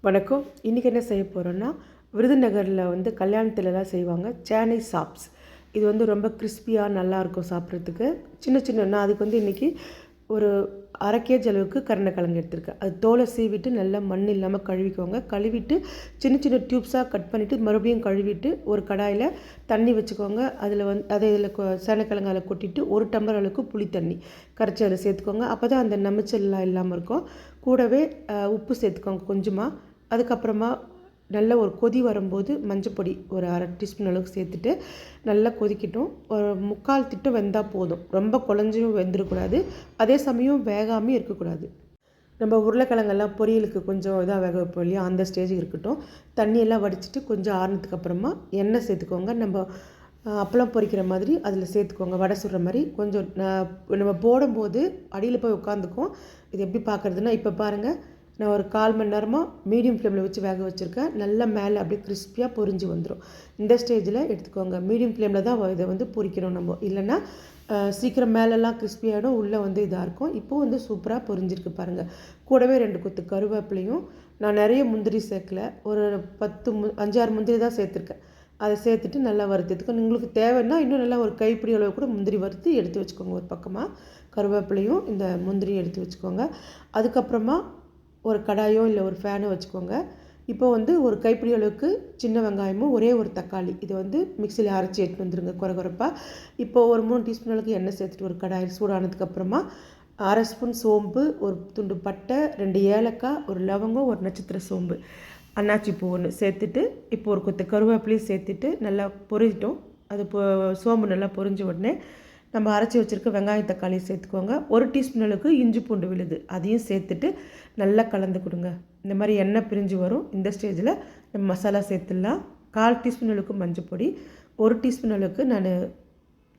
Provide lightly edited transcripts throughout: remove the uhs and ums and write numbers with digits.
வணக்கம். இன்றைக்கி என்ன செய்ய போகிறோன்னா, விருதுநகரில் வந்து கல்யாணத்துலலாம் செய்வாங்க சைனீஸ் சாப்ஸ். இது வந்து ரொம்ப கிறிஸ்பியாக நல்லாயிருக்கும் சாப்பிட்றதுக்கு. சின்ன சின்ன நான் அதுக்கு வந்து இன்றைக்கி ஒரு 1/2 கேஜி அளவுக்கு கருணக்கிழங்கு எடுத்திருக்கேன். அது தோலை சீவிட்டு நல்லா மண் இல்லாமல் கழுவிக்கோங்க. கழுவிட்டு சின்ன சின்ன டியூப்ஸாக கட் பண்ணிவிட்டு மறுபடியும் கழுவிட்டு ஒரு கடாயில் தண்ணி வச்சுக்கோங்க. அதில் அதை இதில் சேனக்கிழங்கு அதில் கொட்டிட்டு 1 டம்ளர் அளவுக்கு புளி தண்ணி கரைச்சி அதில் சேர்த்துக்கோங்க. அப்போ தான் அந்த நமைச்சல்லாம் இல்லாமல் இருக்கும். கூடவே உப்பு சேர்த்துக்கோங்க கொஞ்சமாக. அதுக்கப்புறமா நல்ல ஒரு கொதி வரும்போது மஞ்சப்பொடி ஒரு 1/2 டீஸ்பூன் அளவுக்கு சேர்த்துட்டு நல்லா கொதிக்கட்டும். ஒரு 3/4 திட்டம் வெந்தால் போதும். ரொம்ப குழஞ்சும் வெந்துடக்கூடாது, அதே சமயம் வேகாமையும் இருக்கக்கூடாது. நம்ம உருளைக்கிழங்கெல்லாம் பொரியலுக்கு கொஞ்சம் இதாக வேக வைப்போம் இல்லையா, அந்த ஸ்டேஜுக்கு இருக்கட்டும். தண்ணியெல்லாம் வடிச்சிட்டு கொஞ்சம் ஆறுனதுக்கு அப்புறமா எண்ணெய் சேர்த்துக்கோங்க. நம்ம அப்பளம் பொரிக்கிற மாதிரி அதில் சேர்த்துக்கோங்க. வடை சுடுற மாதிரி கொஞ்சம் நம்ம போடும்போது அடியில் போய் உட்காந்துக்கும். இது எப்படி பார்க்குறதுன்னா, இப்போ பாருங்கள், நான் ஒரு 1/4 மணி நேரமாக மீடியம் ஃப்ளேமில் வச்சு வேக வச்சுருக்கேன். நல்லா மேலே அப்படியே கிறிஸ்பியாக பொரிஞ்சு வந்துடும். இந்த ஸ்டேஜில் எடுத்துக்கோங்க. மீடியம் ஃப்ளேமில் தான் இதை வந்து பொரிக்கணும் நம்ம, இல்லைன்னா சீக்கிரம் மேலெல்லாம் கிறிஸ்பியாகிடும், உள்ளே வந்து இதாக இருக்கும். இப்போது வந்து சூப்பராக பொரிஞ்சிருக்கு பாருங்கள். கூடவே 2 கொத்து கருவேப்பிலையும், நான் நிறைய முந்திரி சேர்க்கல, ஒரு 5, 6 முந்திரி தான் சேர்த்துருக்கேன். அதை சேர்த்துட்டு நல்லா வறுத்துக்கோங்க. உங்களுக்கு தேவைன்னா இன்னும் நல்லா ஒரு கைப்பிடி அளவு கூட முந்திரி வறுத்து எடுத்து வச்சுக்கோங்க. ஒரு பக்கமாக கருவேப்பிலையும் இந்த முந்திரியும் எடுத்து வச்சுக்கோங்க. அதுக்கப்புறமா ஒரு கடாயோ இல்லை ஒரு ஃபேனோ வச்சுக்கோங்க. இப்போ வந்து ஒரு கைப்பிடி அளவுக்கு சின்ன வெங்காயமும் ஒரே ஒரு தக்காளி இதை வந்து மிக்சியில் அரைச்சி எடுத்துட்டு வந்துடுங்க குறகுறப்பாக. இப்போ ஒரு 3 டீஸ்பூன் அளவுக்கு எண்ணெய் சேர்த்துட்டு ஒரு கடாயில் சூடானதுக்கப்புறமா 1/2 ஸ்பூன் சோம்பு, ஒரு துண்டு பட்டை, 2 ஏலக்காய், ஒரு லவங்கம், ஒரு நட்சத்திர சோம்பு, அன்னாச்சி பூ 1 சேர்த்துட்டு இப்போ ஒரு கொத்து கருவேப்பிலையும் சேர்த்துட்டு நல்லா பொரிஞ்சிட்டோம். அது சோம்பு நல்லா பொரிஞ்ச உடனே நம்ம அரைச்சி வச்சுருக்க வெங்காயம் தக்காளி சேர்த்துக்கோங்க. 1 டீஸ்பூன் அளவுக்கு இஞ்சி பூண்டு விழுது அதையும் சேர்த்துட்டு நல்லா கலந்து கொடுங்க. இந்த மாதிரி எண்ணெய் பிரிஞ்சு வரும். இந்த ஸ்டேஜில் நம்ம மசாலா சேர்த்துடலாம். 1/4 டீஸ்பூன் அளவுக்கு மஞ்சள் பொடி, 1 டீஸ்பூன் அளவுக்கு நான்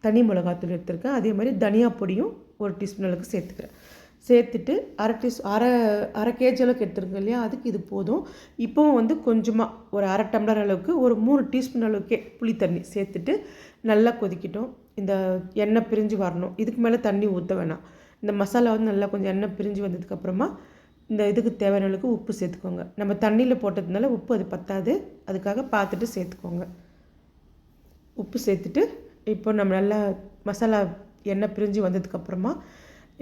தனி மிளகாத்தூள் எடுத்துருக்கேன். அதே மாதிரி தனியா பொடியும் 1 டீஸ்பூன் அளவுக்கு சேர்த்துக்கிறேன். சேர்த்துட்டு அரை கேஜி அளவுக்கு எடுத்துருங்க இல்லையா, அதுக்கு இது போதும். இப்போவும் வந்து கொஞ்சமாக ஒரு 1/2 டம்ளர் அளவுக்கு ஒரு 3 டீஸ்பூன் அளவுக்கே புளி தண்ணி சேர்த்துட்டு நல்லா கொதிக்கட்டும். இந்த எண்ணெய் பிரிஞ்சு வரணும். இதுக்கு மேலே தண்ணி ஊற்ற வேணாம். இந்த மசாலா வந்து நல்லா கொஞ்சம் எண்ணெய் பிரிஞ்சு வந்ததுக்கப்புறமா இந்த இதுக்கு தேவையான அளவுக்கு உப்பு சேர்த்துக்கோங்க. நம்ம தண்ணியில் போட்டதுனால உப்பு அது பத்தாது, அதுக்காக பார்த்துட்டு சேர்த்துக்கோங்க. உப்பு சேர்த்துட்டு இப்போ நம்ம நல்லா மசாலா எண்ணெய் பிரிஞ்சு வந்ததுக்கப்புறமா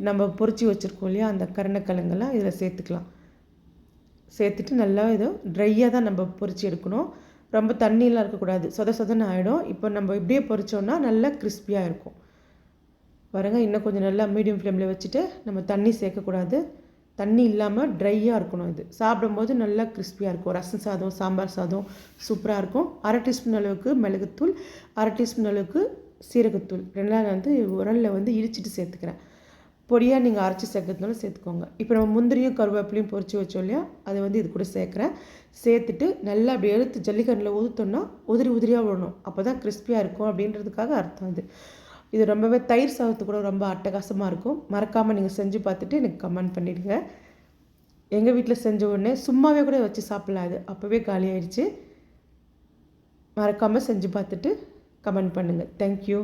நம்ம பொரிச்சு வச்சுருக்கோம் இல்லையா, அந்த கருணக்கிழங்கெல்லாம் இதில் சேர்த்துக்கலாம். சேர்த்துட்டு நல்லா இதை ட்ரையாக தான் நம்ம பொரிச்சு எடுக்கணும். ரொம்ப தண்ணியெலாம் இருக்கக்கூடாது, சொதன்னு ஆகிடும். இப்போ நம்ம இப்படியே பொரிச்சோன்னா நல்லா கிறிஸ்பியாக இருக்கும் பாருங்கள். இன்னும் கொஞ்சம் நல்லா மீடியம் ஃப்ளேமில் வச்சுட்டு நம்ம தண்ணி சேர்க்கக்கூடாது, தண்ணி இல்லாமல் ட்ரையாக இருக்கணும். இது சாப்பிடும்போது நல்லா கிறிஸ்பியாக இருக்கும். ரசம் சாதம், சாம்பார் சாதம் சூப்பராக இருக்கும். 1/2 டீஸ்பூன் அளவுக்கு மிளகுத்தூள், 1/2 டீஸ்பூன் அளவுக்கு சீரகத்தூள், ரெண்டாவது வந்து உரலில் வந்து இடிச்சிட்டு சேர்த்துக்கிறேன். பொடியாக நீங்கள் அரைச்சி சேர்க்கறதுனால சேர்த்துக்கோங்க. இப்போ நம்ம முந்திரியும் கருவேப்பிலையும் பொரிச்சு வச்சோம் இல்லையா, அதை வந்து இது கூட சேர்க்குறேன். சேர்த்துட்டு நல்லா அப்படி எடுத்து ஜல்லிக்கரண்டில் ஊற்றிட்டோன்னா உதிரியாக விடணும். அப்போ தான் கிறிஸ்பியாக இருக்கும் அப்படின்றதுக்காக அர்த்தம் இது. இது ரொம்பவே தயிர் சாதத்துக்கு கூட ரொம்ப அட்டகாசமாக இருக்கும். மறக்காமல் நீங்கள் செஞ்சு பார்த்துட்டு எனக்கு கமெண்ட் பண்ணிவிடுங்க. எங்கள் வீட்டில் செஞ்ச உடனே சும்மாவே கூட வச்சு சாப்பிட்லாம். அது அப்போவே காலியாகிடுச்சு. மறக்காமல் செஞ்சு பார்த்துட்டு கமெண்ட் பண்ணுங்கள். தேங்க்யூ.